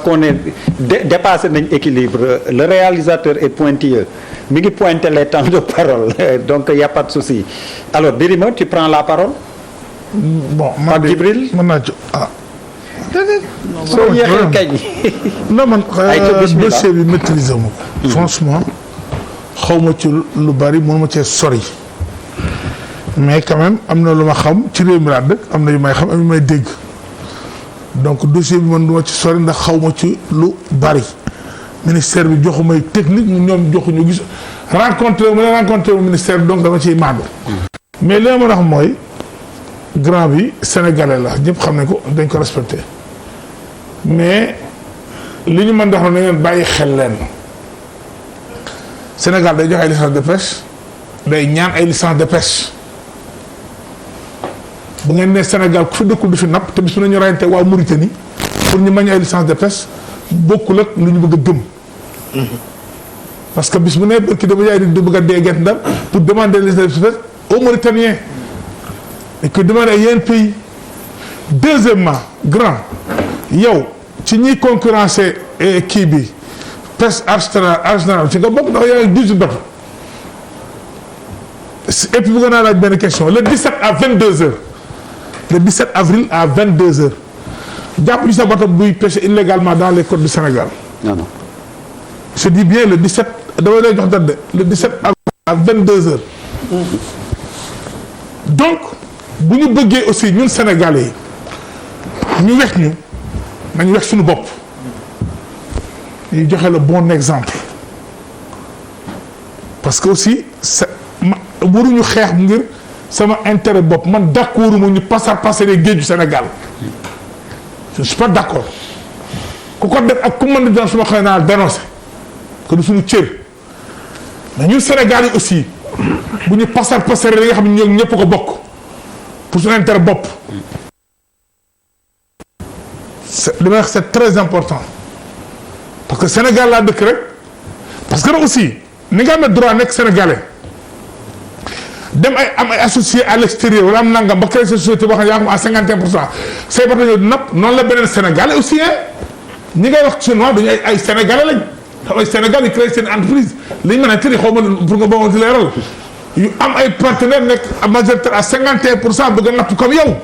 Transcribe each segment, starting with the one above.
qu'on est dépassé nañ équilibre le réalisateur est pointilleux mi ngi pointer les temps de parole donc y a pas de souci alors Birima tu prends la parole. bon Pape Djibril mën naa ci soo yéexee kañ. non man dossier bi maîtriser ma ko. franchement xaw ma ci lu bari mënuma cee sori. mais quand même am na lu ma xam ci réew mi laa dëkk am na yu may xam am yu may dégg donc dossier bi man du ma ci sori ndax xaw ma ci lu bari ministère bi joxu may technique ñoom joxuñu gis rencontré mu ministère bi donc dama ciy màgg. mais li ma mën a xam mooy grand bi sénégalais la ñëpp xam ne ko dañ ko respecté mais li ñu mën a wax ne ngeen bàyyi xel leen Sénégal day joxe ay licence de pêche day ñaan ay licence de pêche. bu ngeen ne Sénégal ku fi dëkkul du fi napp te bis bu nañu rayante waa Mauritanie pour ñu mañ ay licence de pêche bokkul ak lu ñu bëgg a gëm. parce que bis bu ne ki dama yaay di bëgg a dee Guet Ndar pour demander licence de pêche aux Mauritaniens et que demander ay yeneen pays. deuxièmement grand yow ci ñiy concurrencer kii bi pêche artisanale ci nga bokk ndax yaa ngi 18 bateaux et puis bëgg naa laaj benn question le 17 à 22h. le 17 avril à 22h jàpp ñu sa bateau buy pêcher illégalement dans les côtes du Sénégal. non non. je dis bien le 17 damay lay jox date de le 17 avril à 22h. donc bu ñu bëggee aussi ñun Sénégalais yi ñu wex ñu nañu wex suñu bopp ñu joxe le bon exemple parce que aussi waruñu xeex ngir. sama intérêt bopp man d'accord mu ñu passer géeju Sénégal je suis pas d'accord ku ko def ak ku mën di doon suma xëy naa dénoncer que du suñu cër mais ñun Sénégal yi aussi bu ñu passer li nga xam ne ñoom ñëpp ko bokk pour suñu intérêt bopp li may wax c'est très important parce que Sénégal laa dëkk rek parce que nag aussi ni nga amee droit nekk sénégalais. dem ay am ay associé à l'extérieur wala am nangam ba créer société boo xam ne yaa ko à 51% say bateau ñëw di napp noonu la beneen Sénégalais aussi ñi ngay wax chinois dañu ay Sénégalais lañ xam ay Sénégal yi créé seen entreprise li ñu mën a tëri xaw ma pour nga boo ma ci leeral yu am ay partenaires nekk majoritaire à 51% bëgg a napp comme yow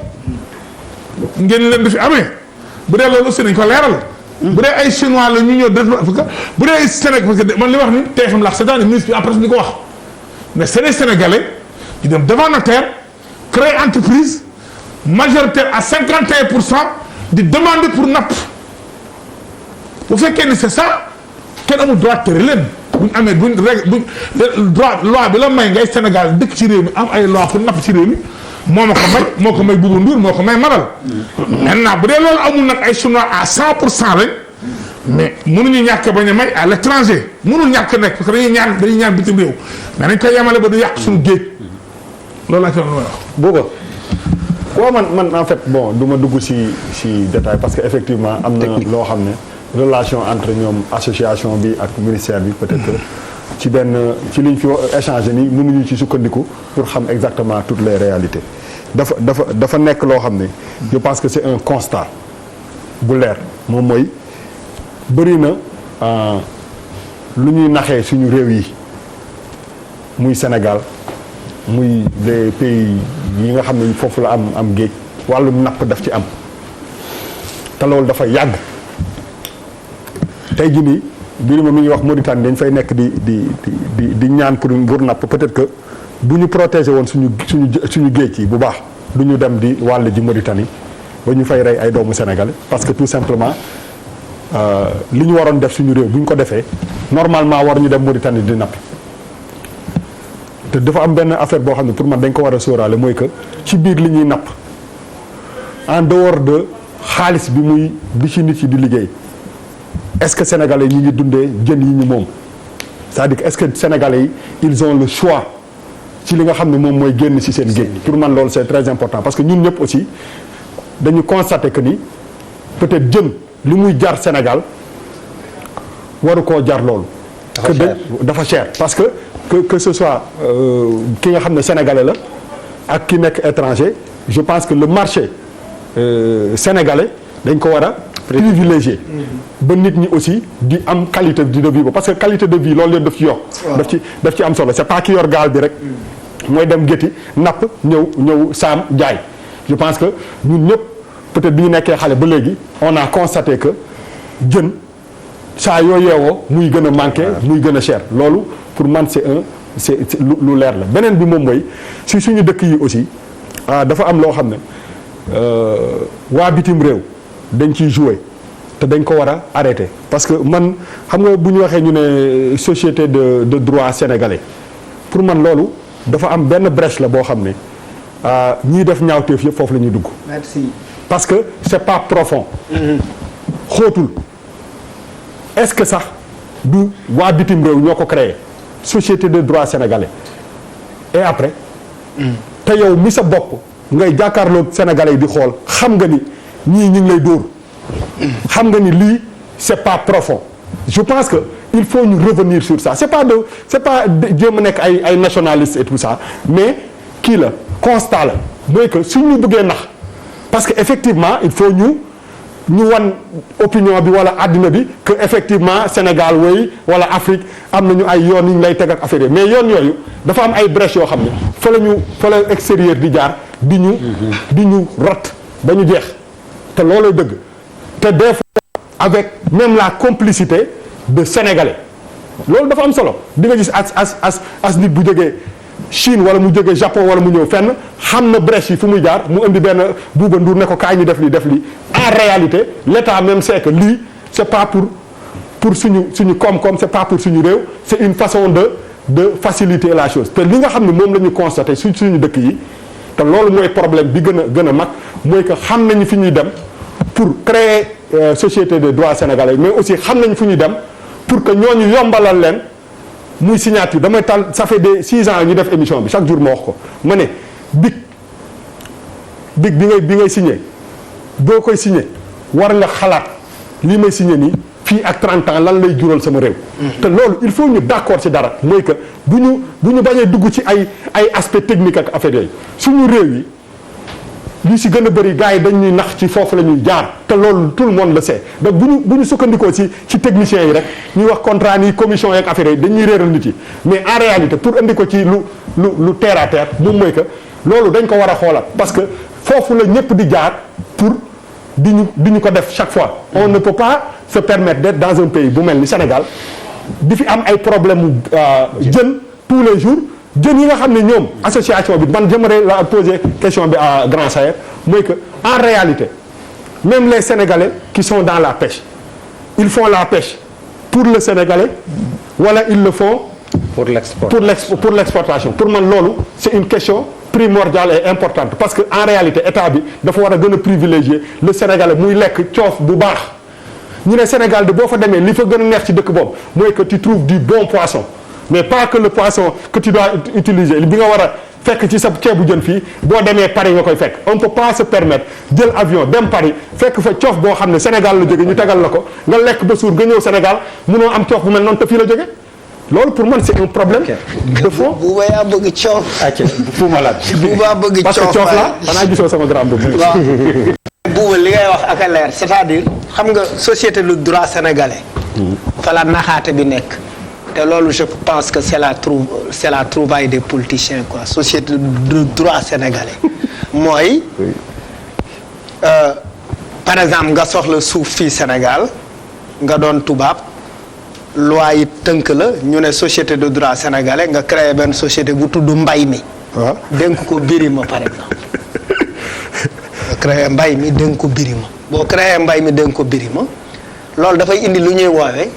ngeen leen di fi amee bu dee loolu aussi nañ ko leeral. bu dee ay chinois la ñu ñëw def parce que bu dee ay Sénégal parce que man li wax ni tey xam la c'est-à-dire ministre bi en presse di ko wax mais c'est les Sénégalais. ñu dem devant notaire créer entreprise majoritaire à 51% di demander pour napp bu fekkee ni c'est ça kenn amul droit tere leen buñ amee buñ droit loi bi la may ngay Sénégal dëkk ci réew mi am ay loi pour napp ci réew mi moo ko may Bouba Ndour moo ko may Malal. maintenant bu dee loolu amul nag ay chinois à 100% rek mais mënuñu ñàkk bañ a may à l'étranger mënul ñàkk nekk parce que dañuy ñaan bitim réew mais dañ koy yemale ba du yàq suñu géej. loolu laa ci doon wax. Bouba waaw man en fait bon du ma dugg ci détail parce que effectivement am na loo xam ne relation entre ñoom association bi ak ministère bi peut-être ci liñ fi échanger ni mënuñu ci sukkandiku pour xam exactement toutes les réalités dafa nekk loo xam ne je pense que c'est un constat bu leer moom mooy bëri na lu ñuy naxee suñu réew yi muy Sénégal muy les pays yi nga xam ne foofu la am géej wàllum napp daf ci am te loolu dafa yàgg tey jii nii Birima mi ngi wax Mauritanie dañ fay nekk di ñaan pour napp peut-être que bu ñu protéger woon suñu géej yi bu baax du ñu dem di wàll ji Mauritanie ba ñu fay rey ay doomu Sénégal parce que tout simplement li ñu waroon def suñu réew bu ñu ko defee normalement war ñu dem Mauritanie di napp. te dafa am benn affaire boo xam ne pour man dañ ko war a sóoraale mooy que ci biir li ñuy napp en dehors de xaalis bi ci nit yi di liggéey est-ce que sénégalais yi ñu ngi dundee jën yi ñu moom c'est-à-dire que est-ce que sénégalais yi ils ont le choix ci li nga xam ne moom mooy génn ci seen géej pour man loolu c'est très important parce que ñun ñëpp aussi dañu constater que ni peut-être jën li muy jar Sénégal waru koo jar loolu. dafa cher parce que ce soit ki nga xam ne sénégalais la ak ki nekk étranger je pense que le marché sénégalais dañ ko war a privilégié ba nit ñi aussi di am qualité de vie ba parce que qualité de vie loolu leen daf ci yokk daf ci am solo c'est pas ki yor gaal bi rek mooy dem gétti napp ñëw saam jaay je pense que ñun ñëpp peut-être bi ñu nekkee xale ba léegi on a constaté que jën saa yoo yeewoo muy gën a manqué muy gën a cher loolu pour man c'est lu leer la beneen bi moom mooy si suñu dëkk yi aussi dafa am loo xam ne waa bitim réew dañ ciy jouer te dañ ko war a arrêter parce que man xam nga bu ñu waxee ñu ne société de droit sénégalais pour man loolu dafa am benn brèche la boo xam ne ñiy def ñaawteef yëpp foofu la ñuy dugg. Merci. parce que c'est pas profond. xóotul est-ce que sax du waa bitim réew ñoo ko créé société de droit sénégalais et après. te yow mi sa bopp ngay jàkkaarloog sénégalais yi di xool xam nga ni ñii ñu ngi lay dóor. xam nga ni lii c'est pas profond. je pense que il faut ñu revenir sur ça c'est pas jéem a nekk ay nationalistes et tout ça mais kii la constat la mooy que suñ ñu bëggee nax parce que effectivement il faut ñu wan opinion bi wala àddina bi que effectivement Sénégal way wala Afrique am nañu ay yoon yu ñu lay teg ak affaire mais yoon yooyu dafa am ay brèches yoo xam ne fa la extérieur di jaar di ñu rot ba ñu jeex te looloo dëgg te des fois avec même la complicité de Sénégalais loolu dafa am solo di nga gis as nit bu jógee Chine wala mu jógee Japon wala mu ñëw fenn xam na brèche yi fu muy jaar mu indi benn Bouba Ndour ne ko kaay ñu def lii en réalité l'État même sait que lii c'est pas pour suñu koom-koom c'est pas pour suñu réew c'est une façon de faciliter la chose te li nga xam ne moom la ñu constaté suñu dëkk yi te loolu mooy problème bi gën a mag mooy que xam nañu fi ñuy dem pour créer société de droit sénégalais mais aussi xam nañu fu ñuy dem pour que ñooñu yombalal leen muy signature damay tal ça fait des 6 ans ñu def émission bi chaque jour ma wax ko ma ne big bi ngay signé boo koy signé war nga xalaat lii may signé nii fii ak 30 ans lan lay jural sama réew. te loolu il faut ñu d'accord ci dara mooy que bu ñu bañee dugg ci ay aspect technique ak affaire yooyu suñu réew yi li si gën a bëri gars yi dañuy nax ci foofu la ñuy jaar te loolu tout le monde le sait donc bu ñu sukkandikoo ci techniciens yi rek ñuy wax contrat ni commission yeeg affaire yi dañuy réeral nit yi mais en réalité pour indi ko ci lu terre à terre moom mooy que loolu dañ ko war a xoolaat parce que foofu la ñëpp di jaar pour di ñu ko def chaque fois on ne peut pas se permettre d'être dans un pays bu mel ni Sénégal di fi am ay problème jën tous les jours jën yi nga xam ne ñoom association bi man j'aimerais la poser question bi à Grand Sayer mooy que en réalité même les Sénégalais qui sont dans la pêche ils font la pêche pour le Sénégalais wala ils le font pour l'exportation pour man loolu c'est une question primordiale et importante parce que en réalité état bi dafa war a gën a privilégier le Sénégalais muy lekk coof bu baax ñu ne Sénégal de boo fa demee li fa gën a neex ci dëkk boobu mooy que tu trouves du bon poisson mais pas que le poisson que tu dois utiliser bi nga war a fekk ci sa ceebu jën fii boo demee Paris nga koy fekk on peut pas se permettre jël avion dem Paris fekk fa coof boo xam ne Sénégal la jóge ñu tegal la ko nga lekk ba suur nga ñëw Sénégal mënoo am coof bu mel noonu te fii la jóge loolu pour man c'est un problème de fond. Bouba yaa bëgg coof. fu ma laaj. Bouba bëgg coof parce que coof la xanaa gisoo sama grand boobu. waaw Bouba li ngay wax ak a leer c'est-à-dire xam nga société du droit sénégalais. fa la naxaate bi nekk. te loolu je pense que c'est la trouvaille des politiciens quoi société de droit sénégalais mooy par exemple nga soxla suuf fii Sénégal nga doon tubaab loi yi tënk la ñu ne société de droit sénégalais nga créé benn société bu tudd mbay mi. waaw dénk ko Birima par exemple nga créé mbay mi dénk ko Birima boo créé mbay mi dénk ko Birima loolu dafay indi lu ñuy woowee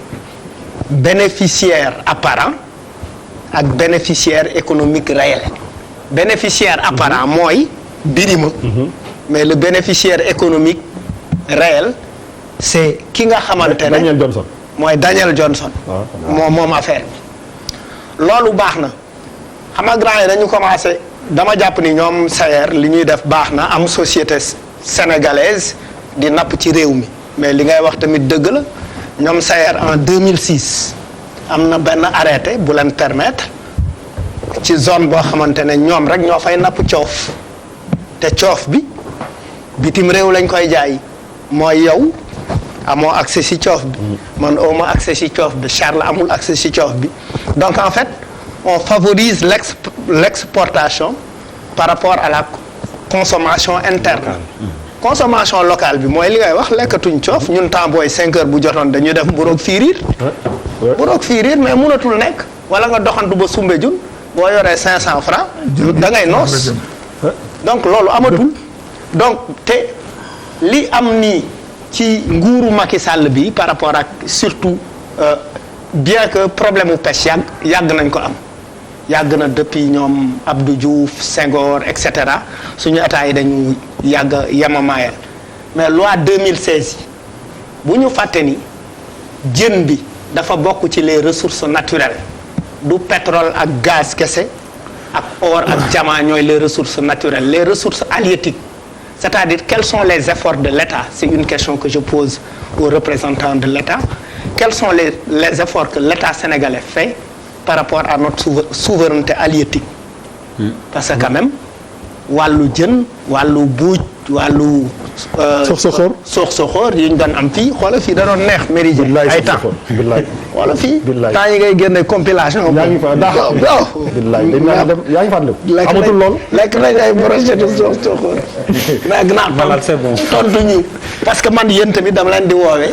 bénéficiaire apparent ak bénéficiaire économique réel bénéficiaire apparent mooy Birima mais le bénéficiaire économique réel c'est ki nga xamante ne Daniel Johnson mooy Daniel Johnson moom affaire bi loolu baax na xam nga grand yi dañu commencé dama jàpp ni ñoom Sayer li ñuy def baax na am société sénégalaise di napp ci réew mi mais li ngay wax tamit dëgg la ñoom Sayer en 2006 am na benn arrêté bu leen permettre ci zone boo xamante ne ñoom rek ñoo fay napp coof te coof bi bitim réew lañ koy jaay mooy yow amoo accès ci coof bi man awma accès ci coof bi Charles amul accès ci coof bi donc en fait on favorise l'exportation par rapport à la consommation interne consommation locale bi mooy li ngay wax lekkatuñ coof ñun temps booy 5 heures bu jotoon dañuy def mburoog fiiriir mburoog fiiriir mais mënatul nekk wala nga doxantu ba Soumbédioune boo yoree 500 francs da ngay noos donc loolu amatul donc te li am nii ci nguuru Macky Sall bi par rapport ak surtout bien que problème mu pêche yàgg nañ ko am yàgg na depuis ñoom Abdou Diouf Senghor et cetera suñu état yi dañu yàgg yemamaayal mais loi 2016 yi bu ñu fàtte ni jën bi dafa bokk ci les ressources naturelles du pétrole ak gaz kese ak or ak diamant ñooy les ressources naturelles les ressources halieutiques c'est-à-dire quels sont les efforts de l'État c'est une question que je pose aux représentants de l'État quels sont les efforts que l'État sénégalais fait par rapport à notre souveraineté halieutique parce que quand même wàllu jën wàllu buuj wàllu sox soxoor yi ñu doon am fii xoola fii da doon neex Méridien ay temps xoola fii temps yi ngay génne compilation yaa ngi fa daa yaa ngi fa lépp amatul lool lekk nañ ay brochette de sox soxoor mais gannaaw tontu ñu parce que man yéen tamit dama leen di woowee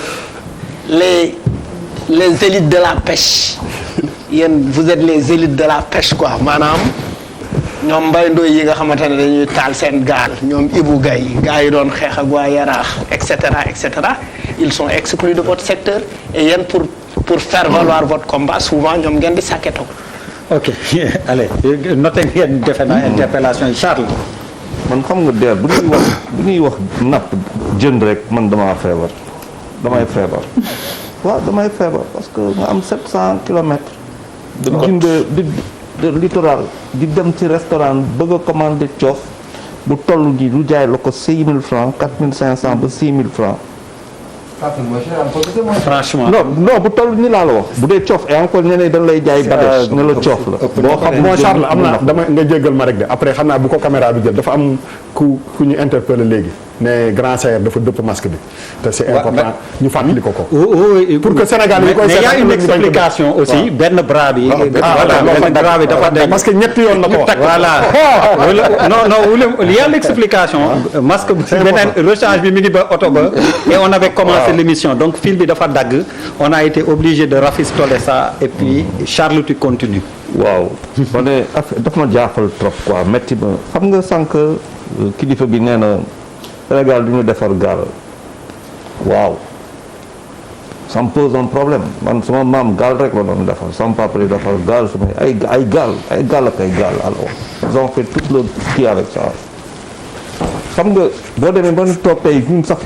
les élites de la pêche yéen vous êtes les élites de la pêche quoi maanaam ñoom mbay ndoy yi nga xamante ne dañuy taal seen gaal ñoom Ibou Gaye gars yi doon xeex ak waa Yaraax et cetera ils sont exclus de votre secteur et yéen pour faire valoir votre combat souvent ñoom ngeen di sàkketoo. ok allez noté ngeen defe naa interpellation yi Charles. man xam nga der bu ñuy wax napp jën rek man damay feebar waaw damay feebar parce que nga am 700 kilomètres. de littoral di dem ci restaurant bëgg a commander coof bu toll nii lu jaay la ko 6000 francs 4500 ba 6000 francs. franchement non bu toll nii laa la wax bu dee coof et encore ñeneen dañ lay jaay badèche ne la coof la. boo xam moo Charles am na dama nga jéggal ma rek de après xam naa bu ko caméra bi jël dafa am ku ñu interpellé léegi ne grand Sayer dafa dëpp masque bi te c'est important ñu fàttali ko pour que Sénégal yi koy mais y a une explication aussi benn bras bi benn bras bi dafa parce que ñetti yoon la ko wax voilà non il y a l'explication masque bi beneen rechange bi mi ngi ba oto ba et on avait commencé l'émission donc fil bi dafa dagg on a été obligé de rafistoler ça et puis Charles tu continues waaw ma ne daf ma jaaxal trop quoi métti ma xam nga sànq kilifa bi nee na Sénégal du ñu defar gaal waaw ça me pose un problème man sama maam gaal rek la doon defar sama papa di defar gaal sama ay gaal ak ay gaal alors ils ont fait tout le kii avec ça xam nga boo demee ba ñu toog tey ñun sax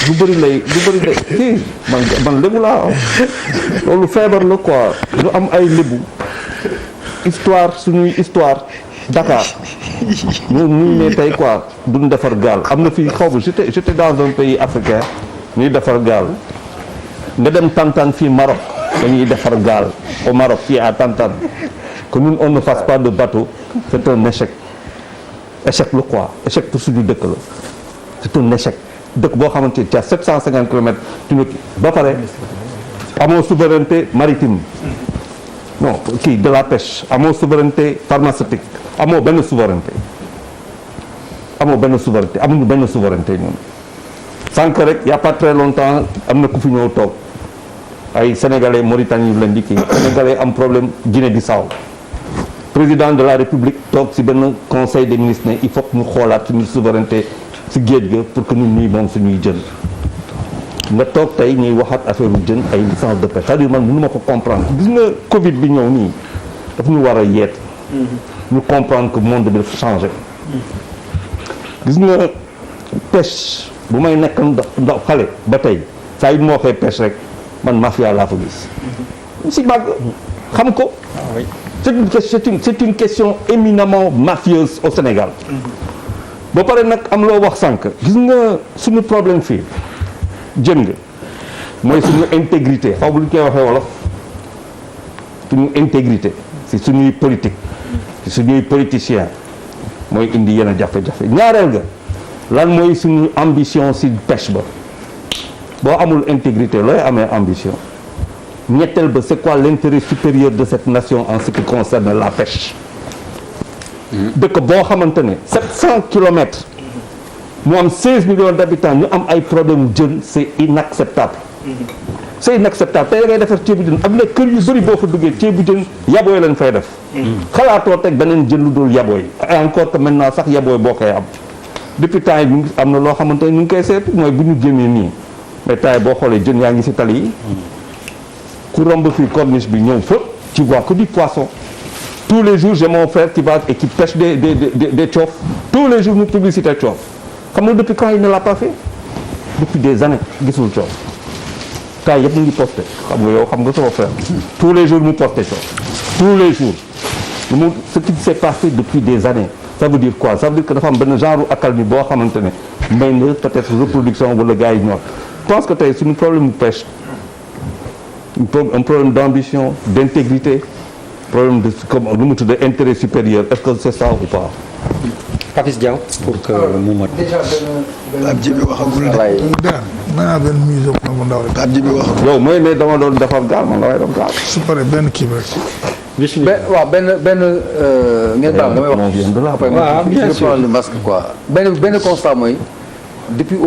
lu bëri lay kii man lébu laa loolu feebar la quoi ñu am ay lébu suñuy histoire Dakar ñu ne tey quoi duñ defar gaal am na fii xaw ma j'étais dans un pays africain ñuy defar gaal nga dem Tantan fii Maroc dañuy defar gaal au Maroc fii à Tantan que ñun on ne fasse pas de bateau c'est un échec la quoi échec pour suñu dëkk la c'est un échec dëkk boo xamante ni ci 750 kilomètres ba pare amoo souveraineté maritime non kii de la pêche amoo souveraineté pharmaceutique amuñu benn souveraineté ñun sànq rek y a pas très longtemps am na ku fi ñëw toog ay sénégalais Mauritanie yu leen di kii sénégalais am problème Guinée-Bissau président de la République toog ci benn conseil des ministres ne il faut que ñu xoolaat suñu souveraineté ci géej ga pour que ñun ñuy moom suñuy jën nga toog tey ñuy waxaat affaire u jën ay licence de pêche c'est-à-dire man mënu ma ko comprendre gis nga Covid bi ñëw nii daf ñu war a yeet ñu comprendre que monde bi dafa changé gis nga pêche bu may nekk ndaw xale ba tey saa yu moo waxee pêche rek man mafia laa fa gis si màgg xam ko c'est une question éminemment mafieuse au Sénégal ba pare nag am loo wax sànq gis nga suñu problème fii jën nga mooy suñu intégrité xaw ma lu ñu koy waxee wolof suñu intégrité si suñuy politique si suñuy politicien mooy indi yenn jafe-jafe ñaareel ga lan mooy suñu ambition si pêche ba boo amul intégrité looy amee ambition ñetteel ba c'est quoi l'intérêt supérieur de cette nation en ce qui concerne la pêche dëkk boo xamante ne 700 kilomètres mu am 16 millions d'habitants ñu am ay problème jën c'est inacceptable c'est inacceptable tey da ngay defar ceebu jën am na kër yu bëri boo fa duggee ceebu jën yabooy lañ fay def xalaatoo teg beneen jën lu dul yabooy et encore que maintenant sax yabooy boo koy am depuis temps yi ñu am na loo xamante ne ñu ngi koy seetu mooy bu ñu génnee nii mais temps yi boo xoolee jën yaa ngi ci tali yi ku romb fii corniche bi ñëw fa tu vois que du poisson tous les jours j'ai mon frère qui va et qui pêche des cof tous les jours mu publicité cof xam nga depuis quand il ne l'a pas fait depuis des années gisul cof temps yëpp mu ngi posté xam nga yow xam nga sama frère tous les jours mu posté cof tous les jours ce qui s'est passé depuis des années ça veut dire quoi ça veut dire que dafa am benn genre accalmie boo xamante ne may na peut-être reproduction wala gars yi ñor je pense que tey suñu problème mu pêche un problème d'ambition d'intégrité problème de comme nu mu tudd intérêt supérieur est-ce que c'est ça ou pas. Papis Diaw pour que mu mot. déjà Pape Djibi waxagul de. naa benn mise au point bu ndaw rek. Pape Djibi waxagul. yow mooy ne dama doon defar gaal man damay def gaal. su paree benn kii bi rek. waaw benn ngeen baal damay wax. on vient de là. waaw bien sûr le masque quoi benn constat mooy depuis